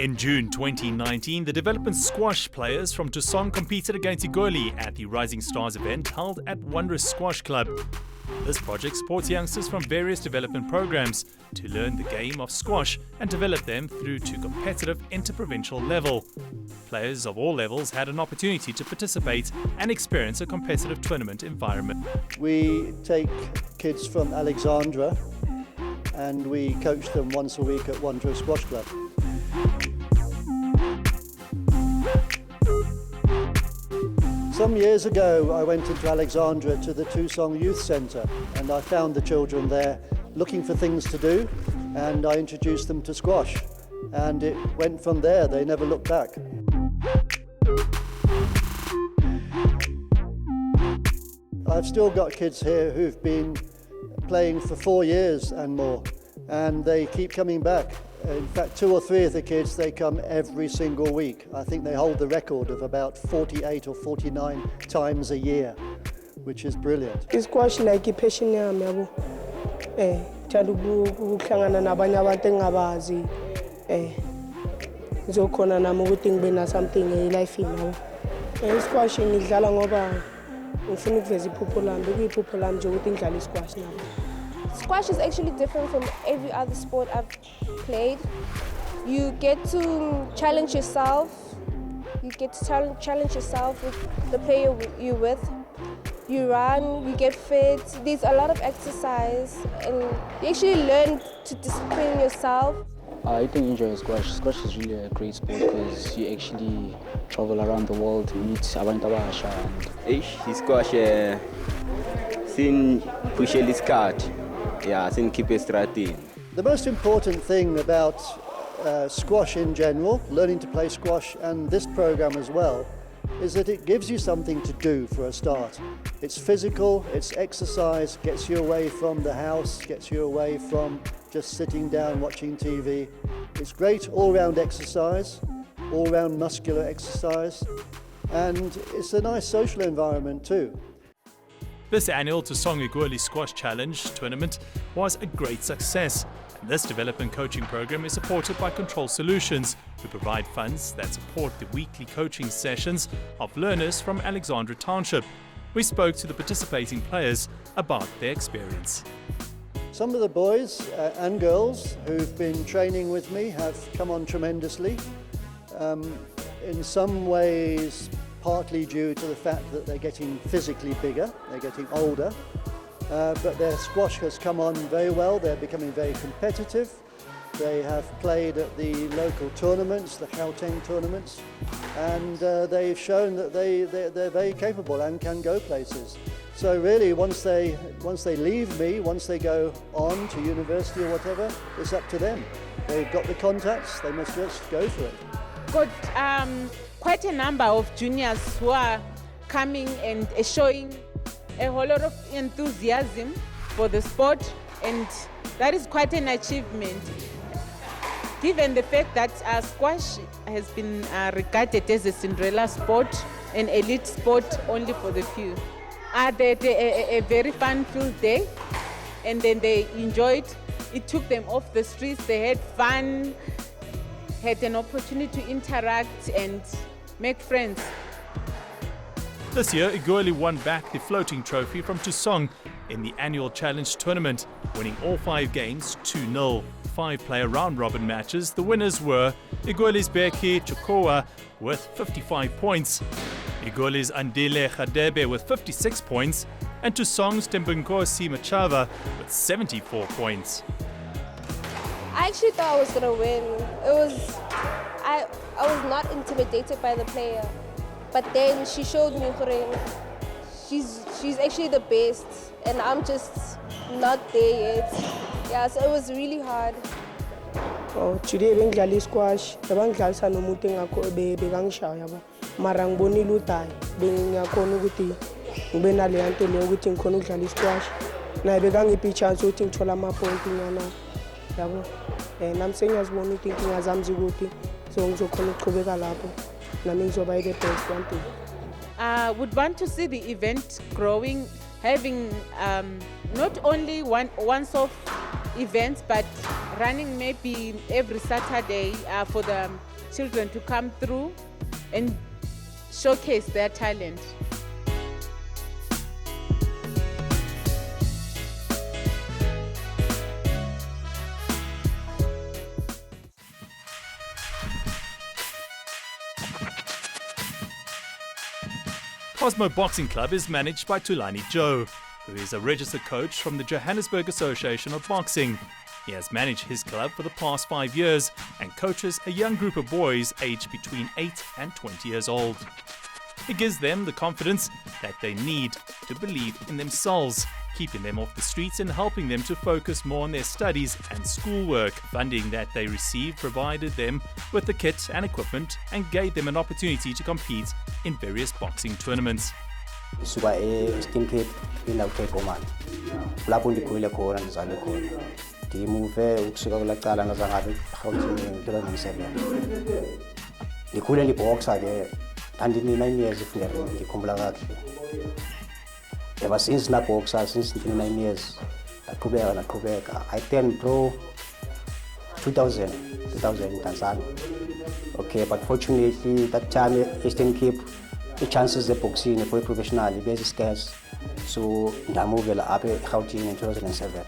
In June 2019, the development squash players from Thusong competed against Igoli at the Rising Stars event held at Wondrous Squash Club. This project supports youngsters from various development programs to learn the game of squash and develop them through to competitive interprovincial level. Players of all levels had an opportunity to participate and experience a competitive tournament environment. We take kids from Alexandra and we coach them once a week at Wondrous Squash Club. Some years ago, I went into Alexandra to the Thusong Youth Centre and I found the children there looking for things to do, and I introduced them to squash, and it went from there. They never looked back. I've still got kids here who've been playing for 4 years and more, and they keep coming back. In fact, 2 or 3 of the kids, they come every single week. I think they hold the record of about 48 or 49 times a year, which is brilliant. Squash like a passion yami yabo. Thanda ukuhlangana nabanye abantu engabazi. Ngizokhona nami ukuthi ngibe na something life yami. Squash ngidlala ngoba ngifuna ukuveza iphupho lami, kuyiphupho lami nje ukuthi ngidlale squash nabo. Squash is actually different from every other sport I've played. You get to challenge yourself. You get to challenge yourself with the player you're with. You run, you get fit. There's a lot of exercise, and you actually learn to discipline yourself. I think enjoy squash. Squash is really a great sport because you actually travel around the world, meet abantu abasha. Squash sin pushel iskart. Yeah, sin keep strategy. The most important thing about squash in general, learning to play squash, and this program as well, is that it gives you something to do for a start. It's physical, it's exercise, gets you away from the house, gets you away from just sitting down watching TV. It's great all-round exercise, all-round muscular exercise, and it's a nice social environment too. This annual Thusong Igoli Squash Challenge tournament was a great success. And this development coaching program is supported by Control Solutions, who provide funds that support the weekly coaching sessions of learners from Alexandra Township. We spoke to the participating players about their experience. Some of the boys and girls who've been training with me have come on tremendously. In some ways, partly due to the fact that they're getting physically bigger, they're getting older, but their squash has come on very well. They're becoming very competitive. They have played at the local tournaments, the Gauteng tournaments, and they've shown that they're very capable and can go places. So really, once they leave me, once they go on to university or whatever, it's up to them. They've got the contacts, they must just go for it. Got quite a number of juniors who are coming and showing a whole lot of enthusiasm for the sport, and that is quite an achievement. Given the fact that squash has been regarded as a Cinderella sport, an elite sport only for the few. They had a very fun-filled day, and then they enjoyed. It took them off the streets, they had fun, had an opportunity to interact and make friends. This year, Igoli won back the floating trophy from Thusong in the annual challenge tournament, winning all 5 games 2-0. 5-player round-robin matches. The winners were Igoli's Beki Chukowa with 55 points, Igoli's Andile Khadebe with 56 points, and Thusong's Tembunkosi Machava with 74 points. I actually thought I was gonna win. I was not intimidated by the player, but then she showed me she's actually the best, and I'm just not there yet. Yeah, so it was really hard. Today bengidlala squash, bengidlalisa nomuntu engakho bekangishaya yabo. Mara ngibonile utayi, bengiyakhona ukuthi ngibe nale nto leyo ukuthi ngikhona ukudlala squash. Naye bekangiphi chance ukuthi ngithola ama point nyana. Yabo. Nami sengiyazibona ukuthi inkinga zami zikuthi, so ngizokhona ukuqhubeka lapho. Nami ngizoba the best one day. Would want to see the event growing, having not only one-off events, but running maybe every Saturday for the children to come through and showcase their talent. Cosmo Boxing Club is managed by Tulani Joe, who is a registered coach from the Johannesburg Association of Boxing. He has managed his club for the past 5 years and coaches a young group of boys aged between 8 and 20 years old. It gives them the confidence that they need to believe in themselves, keeping them off the streets and helping them to focus more on their studies and schoolwork. Funding that they received provided them with the kit and equipment and gave them an opportunity to compete in various boxing tournaments. Suka Eastern Cape indawo Cape Oman. Lapho ndikhulele khona ndizalwe khona. Ndimuve ukusuka kulaqala ngazangabe Gauteng 2007. Ndikhule ndiboxa ke andini 9 years ngikhumbula kahle. Ever since na boxer since 9 years. Naqhubeka. I turned pro 2000 in Tanzania. Okay, but fortunately that time Eastern Cape the chances of boxing for a professional is scarce. So I moved up Gauteng in 2007.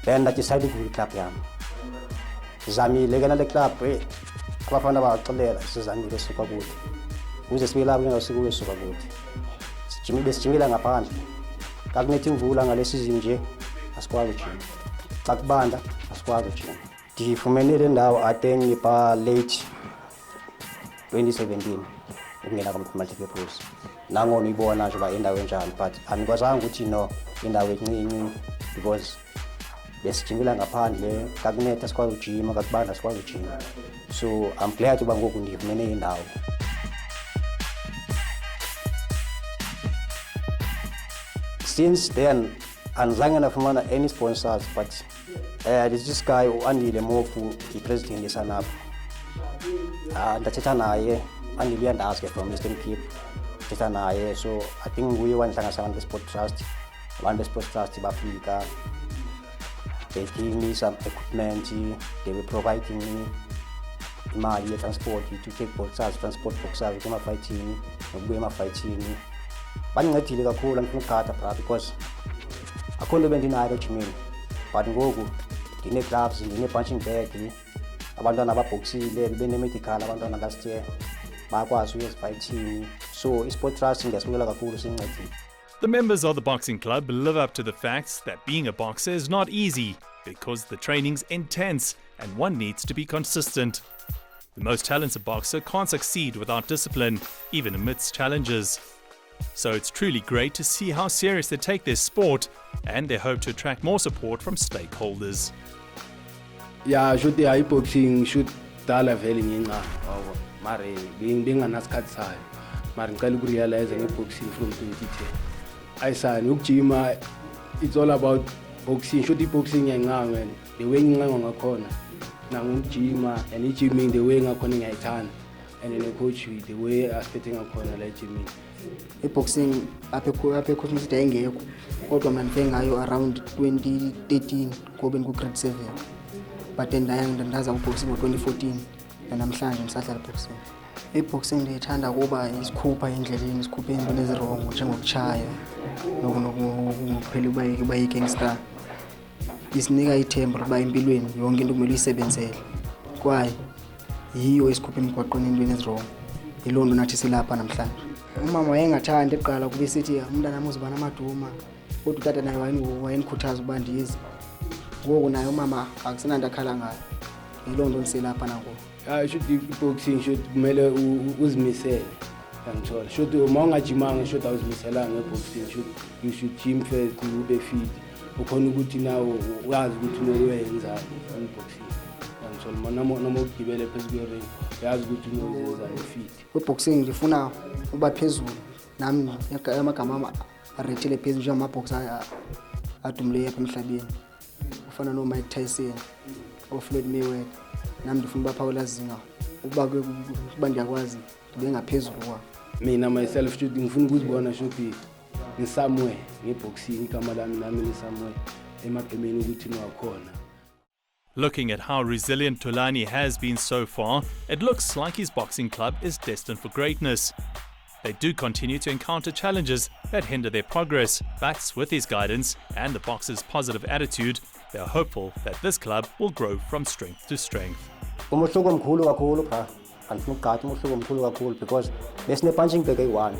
Then I decided to club yam. Zami legana le club abafana baqelela sizami besuka kude. Uze sibila kuyo sikuwe suka kude. Sijimile ngaphandle. Kakunethi imvula ngalesi nje asikwazi ukujima. Xa kubanda asikwazi ukujima. Ndifumene le ndawo ateni pa late 2017 ukungena multiple pros. Nangona uyibona nje ba indawo enjani but angikwazanga ukuthi no indawo encinci because besijimila ngaphandle kakunetha asikwazi ukujima kakubanda asikwazi ukujima. So I'm glad uba ngoku ndifumene indawo. Since then, anzange nafumana any sponsors, but there's this guy uandile mofu i-president esanapho. Ndathetha naye, andile ndaske from Eastern Cape. Ndathetha naye, so I think nguye wanihlanganisa abantu be-sport trust. Abantu be-sport trust bafika. They gave me some equipment, they were providing me imali transport to take boxers, transport boxers, ukuma fighting, nokubuya ema-fighting. Bangincedile kakhulu ngifuna ukugada bra because akho nto bendinayo ejimini but ngoku ndine-gloves ndine-punching bag abantwana ababoxile bene-medical abantwana last year bakwazi ukuya ezifayithini so i-sport trust ndiyasibukela kakhulu sincedile. The members of the boxing club live up to the fact that being a boxer is not easy because the training's intense and one needs to be consistent. The most talented boxer can't succeed without discipline, even amidst challenges. So it's truly great to see how serious they take their sport and they hope to attract more support from stakeholders. Yeah, should the boxing should dala vele nginqa awu mare benganasikhathi sayo mare ngicela ukurealize nge-boxing from 2010 ayisani ukujima it's all about boxing should i-boxing yanqa man the way nginqanga ngakhona nangukujima and i-gyming the way ngakhona ngiyayithanda and then coach the way asphethe ngakhona la gyming. I-boxing apha Cosmo City ayingekho kodwa mna ndife ngayo around 2013 ngobe ndiku-grade 7 but then ndaza uboxing ngo-2014 namhlanje ndisadlala boxing. I-boxing ndiyithanda kuba isikhupha endleleni isikhupha izinto ezirongo njengokutshaya nokuphela uba yi-gangster. Isinika ithemba lokuba empilweni yonke into kumele uyisebenzele kwaye yiyo isikhupha emgwaqweni entweni ezirongo. Yiloo nto nathi silapha namhlanje. Umama wayengathanda eqala kuba esithi umntanami uzoba namaduma kodwa utata naye wayenikhuthaza ukuba ndiyize. Ngoku naye umama akusenanto akhala ngayo. Yiloo nto ndiselapha nangoku. Should i-boxing should kumele uzimisele ngithola should uma ungajimanga should awuzimiselanga nge-boxing you should gym first ube fit ukhona ukuthi nawo uyazi ukuthi unoyenzani nge-boxing ngithola noma ukugibele phezu kwe-ring uyazi ukuthi unoyenzani fit. Kwi-boxing ndifuna uba phezulu nami amagama ami arethele phezulu njengamaboxer adumileyo apha emhlabeni ufana no-Mike Tyson o-Floyd Mayweather. Nami ndifuna uba phaa kwelazinga ukuba ndiyakwazi ndibe ngaphezulu kwabo. Mina myself should ngifuna ukuzibona should ngisomewhere nge-boxing igama lami nami lisomewhere emabhemeni ukuthi ngiwakhona. Looking at how resilient Thulani has been so far, it looks like his boxing club is destined for greatness. They do continue to encounter challenges that hinder their progress, but with his guidance and the boxer's positive attitude, they are hopeful that this club will grow from strength to strength. Umehluko mkhulu kakhulu pha andifuna ukugada umehluko mkhulu kakhulu because besine punching bag eyi-1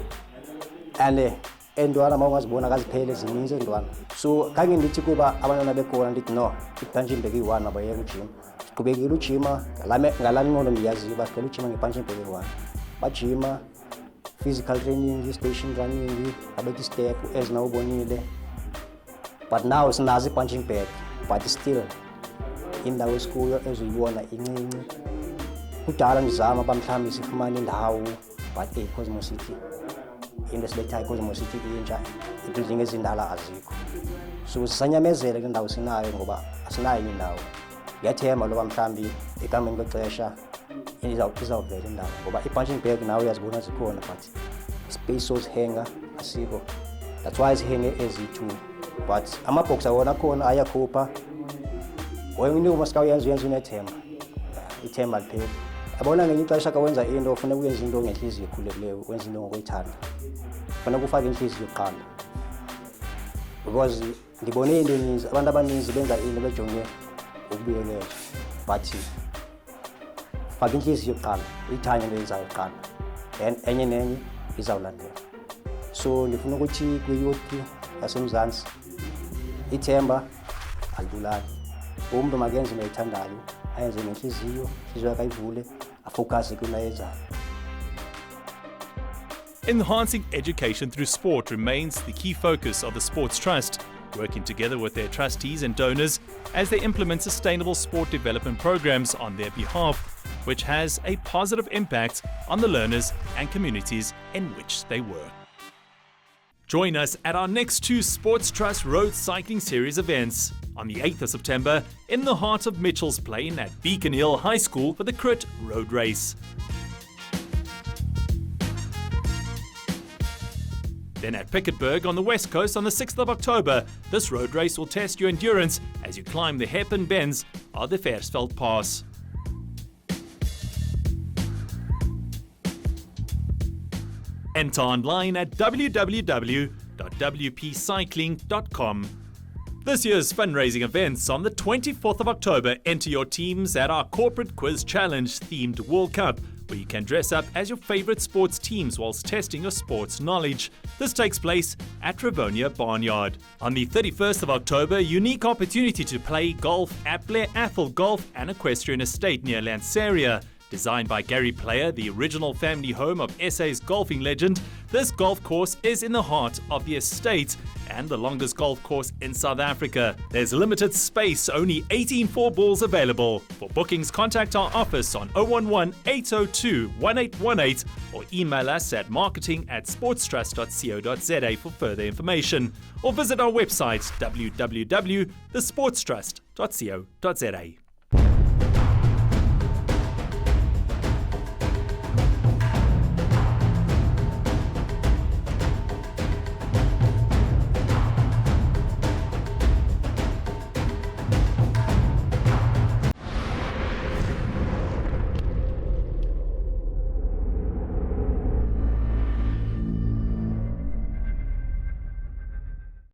and endwana uma ungazibona kaziphele zininzi endwana so khange ndithi kuba abantwana bekhona ndithi no i-punching bag eyi-1 mabayeke ujima siqhubekile ujima ngalaa ngqondo ndiyaziyo uba siqhele ujima nge-punching bag eyi-1 bajima physical training, station running, abeti step ezinawubonile but now sinazo i-punching bag but still indawo esikuyo ezuyibona incinci kudala ndizama uba mhlawumbi sifumane indawo but Cosmo City into esibethayo iCosmo City intsha ibuilding ezindala azikho so sisanyamezele kule ndawo sinayo ngoba asinayo enye indawo ndiyathemba loba mhlawumbi ekuhambeni kwexesha izawuvela indawo ngoba i-punching bag nawe uyazibona zikhona but space sozihenga asikho that's why zihenge ezi-2 but amabhoksi awona akhona ayakhupha wena uma sikawuyenza unethemba ithemba lipheli yabona ngenye ixesha kawenza into ufuna ukuyenza into ngenhliziyo ekhululekileyo wenza into ngokwethanda ufuna ukufaka inhliziyo kuqala because ndibone into eninzi abantu abaninzi benza into bejonge ukubuyelela but faka inhliziyo kuqala uyithanye into eyenzayo kuqala then enye nenye izawulandela so ndifuna ukuthi kwiyouth yasemzansi ithemba alibulali umuntu makenze into ayithandayo ayenze ngenhliziyo inhliziyo yakhe ayivule afocuse kwinto ayenzayo. Enhancing education through sport remains the key focus of the Sports Trust, working together with their trustees and donors as they implement sustainable sport development programs on their behalf, which has a positive impact on the learners and communities in which they work. Join us at our next 2 Sports Trust Road Cycling Series events on the 8th of September in the heart of Mitchell's Plain at Beacon Hill High School for the Crit Road Race. Then at Piketberg on the west coast on the 6th of October, this road race will test your endurance as you climb the hairpin bends of the Versveld Pass. Enter online at www.wpcycling.com. This year's fundraising events on the 24th of October enter your teams at our Corporate Quiz Challenge themed World Cup, where you can dress up as your favorite sports teams whilst testing your sports knowledge. This takes place at Rivonia Barnyard. On the 31st of October, unique opportunity to play golf at Blair Athol Golf and Equestrian Estate near Lanseria. Designed by Gary Player, the original family home of SA's golfing legend, this golf course is in the heart of the estate and the longest golf course in South Africa. There's limited space, only 18 4-balls available. For bookings, contact our office on 011-802-1818 or email us at marketing@sportstrust.co.za for further information, or visit our website www.thesportstrust.co.za.